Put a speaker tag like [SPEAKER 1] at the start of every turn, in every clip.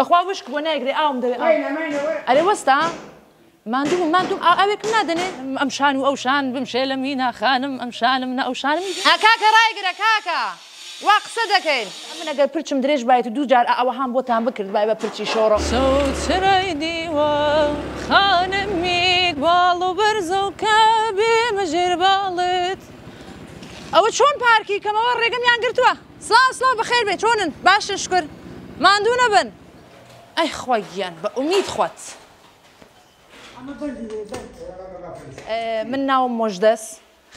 [SPEAKER 1] بەخوا وشک بۆ نایگرێ ئاوم دەوێت ئەرێ وەستا ماندوو ئاوێکم نادەنێ ئەم شان و ئەو شان بمشێ لە مینا خانم ئەم شانم نە ئەو شانم کاکە ڕایگرە کاکە وا قسە دەکەین من ئەگەر پرچم درێژ باێت و دوو جار ئەوە هەم بۆتان بکرد بای بە پرچی شۆڕە سەوچرای دیوە خانمی باڵ و بەرزە و کابێ مەژێر باڵت ئەوە چۆن پارکی کەمەوە ڕێگەمیان گرتووە سڵاو بەخێر بێ چۆنن باشن شکر ماندوو نەبن ئەی خۆی گیان بە ئومید خۆت من ناوم مۆژدەس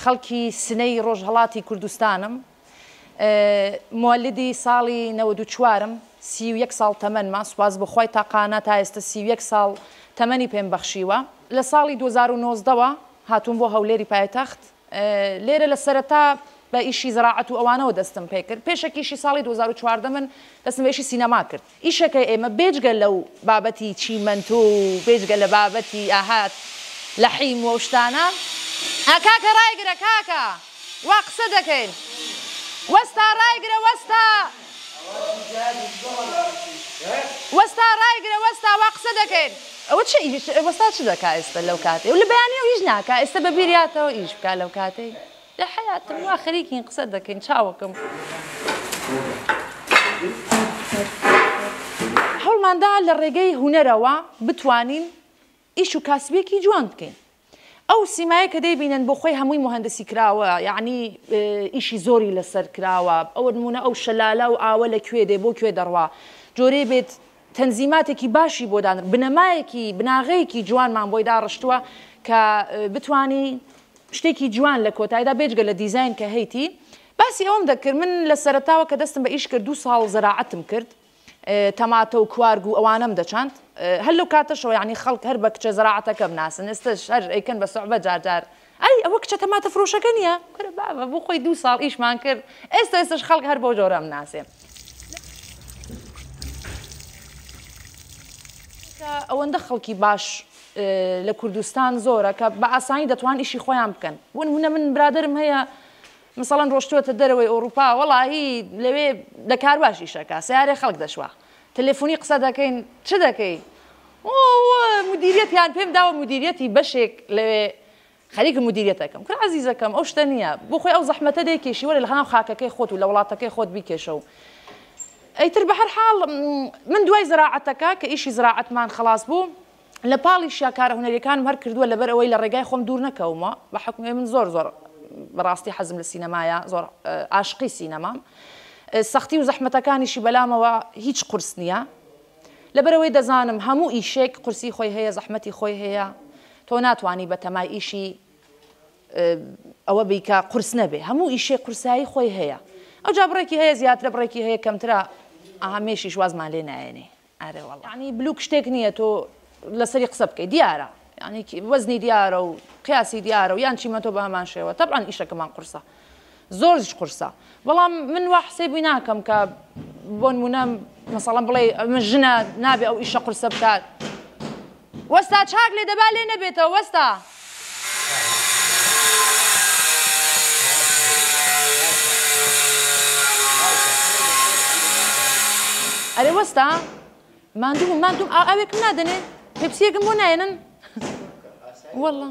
[SPEAKER 1] خەڵکی سنەی ڕۆژهەڵاتی کوردستانم مولدی ساڵی 94م 31 ساڵ تەمەنمە سوپاس بەخوای تاقانە تا ئێستا 31 ساڵ تەمەنی پێم بەخشیوە لە ساڵی 2019ەوە هاتووم بۆ هەولێری پایتەخت لێرە لە سەرەتا بە ئیشی زراعەت و ئەوانەوە دەستم پێ کرد پێشێکیشی ساڵی 2014 من دەستم بەشی سینەما کرد ئیشەکەی ئێمە بێجگە لەو بابەتی چیمەنتۆ و بێجگە لە بابەتی ئاهات لە حیم و شتانە کاکە ڕایگرە کاکە وا قسە دەکەین وەستا ڕایگرە وەستا ڕایگرە وەستا وا قسە دەکەین ئەوە وەستا چ دەکا ئێستا لەو کاتێ و لە بەیانی و هیچ ناکە ئێستا بە بیریاتەوە ئیش بکە لەو کاتەی لە حیاتم وا خەریکین قسە دەکەین چاوەکەم هەوڵماندا لە ڕێگەی هونەرەوە بتوانین ئیش و کاسبێکی جوان بکەین ئەو سیمایە کە دەیبینن بۆ خۆی هەمووی مهندسی کراوە یعنی ئیشی زۆری لەسەر کراوە ئەوە نمونە ئەو شەلالە و ئاوە لە کوێ دێ بۆ کوێ دەڕوا جۆرەی بێت تەنزیماتێکی باشی بۆ دانر بنەمایەکی بناغەیەکی جوانمان بۆی داڕشتووە کە بتوانی شتێکی جوان لە کۆتاییدا بێجگە لە دیزاین کە هەیتی باسی ئەوم دەکرد من لە سەرەتاوە کە دەستم بە ئیش کرد 2 ساڵ زەراعەتم کرد تەماتە و کوارگ و ئەوانەم دەچاند هەر لەو کاتەشەوە یعنی خەڵک هەر بە کچە زەراعەتەکە بناسن ئێستش هەر ئەیکەن بە سوعبە جارجار ئەی ئەوە کچە تەماتە فرۆشەکە نییە بابە بۆ خۆی 2 ساڵ ئیشمان کرد ئێستش خەڵک هەر بۆ جۆرە مناسێ ئەوەندە خەڵکی باش لە کوردستان زۆرە کە بە ئاسانی دەتوان ئیشی خۆیان بکەن هونە من برادرم هەیە مثلەن ڕۆشتووەتە دەرەوەی ئەوروپا وەڵاهی لەوێ لە کارواش ئیشەکە سیارێ خەڵک دەشوە تەلێفۆنی قسە دەکەین چ دەکەی مدیریەتیان پێم داوە مدیریەتی بەشێک لەوێ خەریکە مدیریەتەکەم کە عەزیزەکەم ئەو شتە نییە بۆ خۆی ئەو زەحمەتە دەیکێشی وەرە لە هەناو خاکەکەی خۆت و لە وڵاتەکەی خۆت بیکێشە و ئەیتر بە هەر حاڵ من دوای زراعەتەکە کە ئیشی زراعەتمان خلاص بوو لە پاڵیشیا کارە هونەریەکانم هەر کردووە لەبەر ئەوەی لە ڕێگای خۆم دوور نەکەومە بە حکومێ من زۆر بەڕاستی حەزم لە سینەمایە زۆر عاشقی سینەمام سەختی و زەحمەتەکانیشی بەلامەوە هیچ قورس نییە لەبەرەوەی دەزانم هەموو ئیشێک قورسی خۆی هەیە زەحمەتی خۆی هەیە تۆ ناتوانی بە تەمای ئیشی ئەوە بیکە قورس نەبێ هەموو ئیشێک قورسایی خۆی هەیە ئەو جا بڕێکی هەیە زیاترە بڕێکی هەیە کەمترە ئاهەمێشی شوازمان لێ نایێنێ ئارێ وەڵڵا یعنی بلوک شتێک نییە تۆ لەسەری قسە بکەی دیارە یعنی وەزنی دیارە و قیاسی دیارە و یان چیمە تۆ بە هەمان شێوە تەبعاً ئیشەکەمان قورسە زۆرش قورسە بەڵام من وا حسێبی ناکەم کە بۆ نمونە مەسەڵەن بڵێ من ژنە نابێ ئەو ئیشە قورسە بکات وەستا چاک لێ دەبا لێ نەبێتەوە وەستا ئەرێ وەستا ماندوو ئاوێکم نادەنێ پێپسیەکم بۆ نایەنن وەڵڵا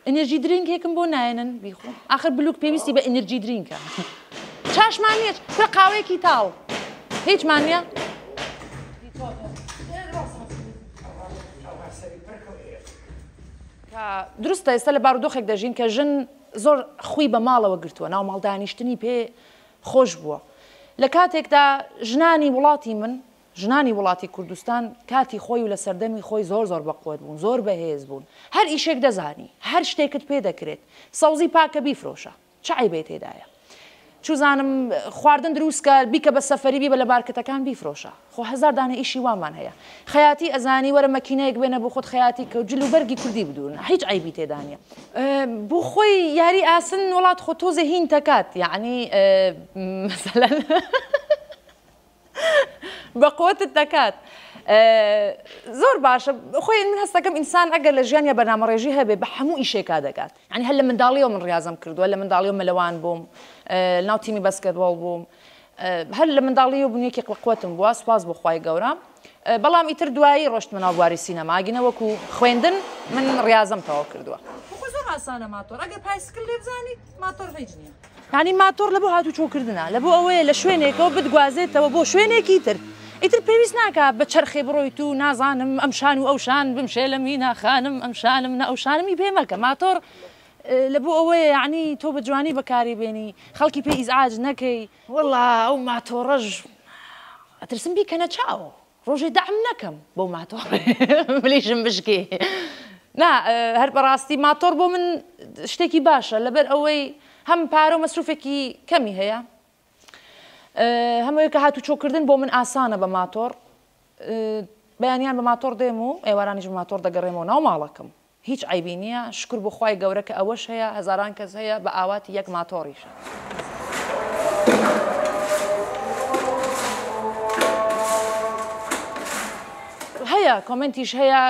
[SPEAKER 1] ئەنێرژی درینگێکم بۆ نایەنن بیخۆ ئاخر بلوک پێویستی بە ئەنێرژی درینگە چاشمان نییە کرە قاوەیەکی تاو هیچمان نییە دروستە ئێستا لە بارودۆخێک دەژین کە ژن زۆر خوی بە ماڵەوە گرتووە ناو ماڵدانیشتنی پێ خۆش بووە لە کاتێکدا ژنانی وڵاتی من ژنانی وڵاتی کوردستان کاتی خۆی و لە سەردەمی خۆی زۆر بەقوت بوون زۆر بەهێز بوون هەر ئیشێک دەزانی هەر شتێکت پێ دەکرێت سەوزی پاکە بیفرۆشە چ عیبێ تێدایە چوزانم خواردن دروستکە بیکە بە سەفەری بی بە لە مارکەتەکان بیفرۆشە خۆ هەزار دانە ئیشی وامان هەیە خەیاتی ئەزانی وەرە مەکینەیەک بێنە بۆ خۆت خەیاتی کە جلو بەرگی کوردی بدون هیچ عیبی تێدانە بۆ خۆی یاری ئاسن وڵات خۆ تۆزە هین تەکات یعنی مەسەلەن بەقوتت دەکات زۆر باشە خۆی من هەستەکەم ئینسان ئەگەر لە ژیانیا بەرنامەڕێژی هەبێ بە هەموو ئیشێکا دەکات یعنی هەر لە منداڵیەوە من ڕاضم کردووە لە منداڵیەوە مەلەوان بووم ناو تیمی بەسکەتبۆڵ بووم هەر لە منداڵی و بوونیەکی قوتم بووە سوپاس بۆ خوای گەورە بەڵام ئیتر دوایی ڕۆشتمەوە بواری سینەماگینە وەکو خوێندن من ڕاضم تەواو کردووە.
[SPEAKER 2] زۆر ئاسانە ماتۆر ئەگەر پایسکل لێ بزانیت ماتۆر هیچ نییە.
[SPEAKER 1] یعنی ماتۆر لە بۆ هاتوو چۆکردنە لە بۆ ئەوەیە لە شوێنێکەوە بتگوازێتەوە بۆ شوێنێکی تر. ئیتر پێویست ناکە بە چرخێ بڕۆیت و نازانم ئەم شان و ئەو شان بمشێ لە مینا خانم ئەم شانم نە ئەو شانمی پێ مەکە ماتۆر لە بۆ ئەوەیە یعنی تۆ بە جوانی بەکاری بێنی خەڵکی پێ ئیزعاج نەکەی وەڵا ئەو ماتۆڕەژ ئەترسم بیکەنە چاوە ڕۆژێ دەعم نەکەم بۆ ماتۆر ملیشم بشکێ نا هەر بەڕاستی ماتۆر بۆ من شتێکی باشە لەبەر ئەوەی هەم پارە و مەسروفێکی کەمی هەیە هەمووی کە هاتوو چۆکردن بۆ من ئاسانە بە ماتۆر بەیانیان بە ماتۆر دێم و ئێوارانیش بە ماتۆر دەگەڕێمەوە ناو ماڵەکەم هیچ عیبی نییە شکر بۆ خوای گەورە کە ئەوەش هەیە هەزاران کەس هەیە بە ئاواتی یەک ماتۆڕیشە. هەیە کۆمنتیش هەیە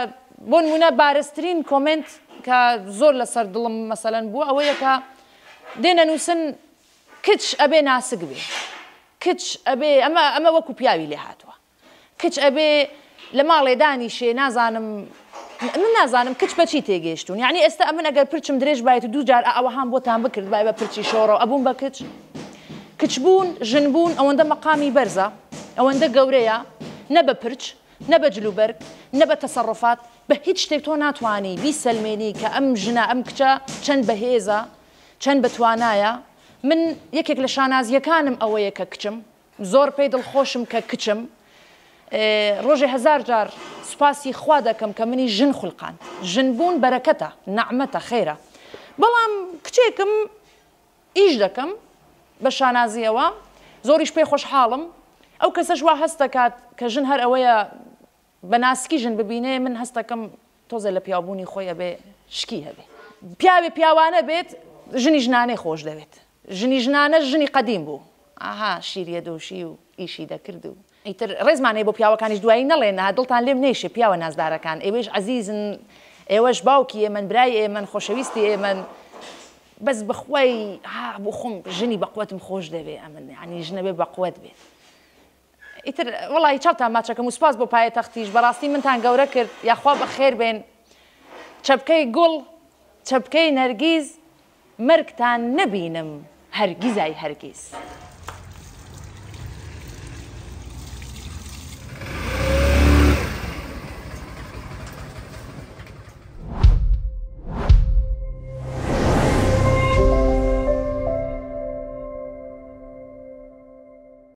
[SPEAKER 1] بۆ نمونە بارزترین کۆمنت کە زۆر لەسەر دڵم مەسەلەن بووە ئەوەیە کە دێنە نووسن کچ ئەبێ ناسک بێ کچ ئەبێ ئەمە وەکو پیاوی لێ هاتووە کچ ئەبێ لە ماڵێ دانیشێ نازانم من نازانم کچ بەچی تێگەیشتون یعنی ئێستا ئەمن ئەگەر پرچم درێژ باێت و دوو جار ئەوە هەم بۆتان بکرد بای بە پرچی شۆڕە ئەبوون بە کچ بوون ژن بوون ئەوەندە مەقامی بەرزە ئەوەندە گەورەیە نە بە پرچ نە بە جلوبەرگ نە بە تەسەڕفات بە هیچ شتێک تۆ ناتوانی بیسەلمێنی کە ئەم ژنە ئەم کچە چەند بەهێزە چەند بەتوانایە من یەکێک لە شانازیەکانم ئەوەیە کە کچم زۆر پێی دڵخۆشم کە کچم ڕۆژێ هەزار جار سوپاسی خوا دەکەم کە منی ژن خوڵقان ژن بوون بەرەکەتە نەعمەتە خێرە بەڵام کچێکم ئیش دەکەم بە شانازیەوە زۆریش پێی خۆشحاڵم ئەو کەسەش وا هەست دەکات کە ژن هەر ئەوەیە بە ناسکی ژن ببینێ من هەست دەکەم تۆزە لە پیاوبوونی خۆی ئەبێ شکی هەبێ پیاوێ پیاوانە بێت ژنی ژنانەی خۆش دەوێت ژنی ژنانە ژنی قەدیم بوو ئاها شیریە دۆشی و ئیشی دەکرد و ئیتر ڕێزمانەی بۆ پیاوەکانیش دوایی نەڵێنە دڵتان لێم نێشێ پیاوە نازدارەکان ئێوەش عەزیزن ئێوەش باوکی ئێمەن برای ئێمەن خۆشەویستی ئێمەن بەس بخوای بۆ خۆم ژنی بەقوەتم خۆش دەوێ ئەمن یعنی ژنە بێ بەقوەت بێت ئیتر وەڵی چاوتان ماچەکەم و سوپاس بۆ پایتەختیش بەڕاستی منتان گەورە کرد یاخوا بەخێر بێن چەپکەی گوڵ چەپکەی نەرگیز مەرگتان نەبینم هەرگیزای هەرگیز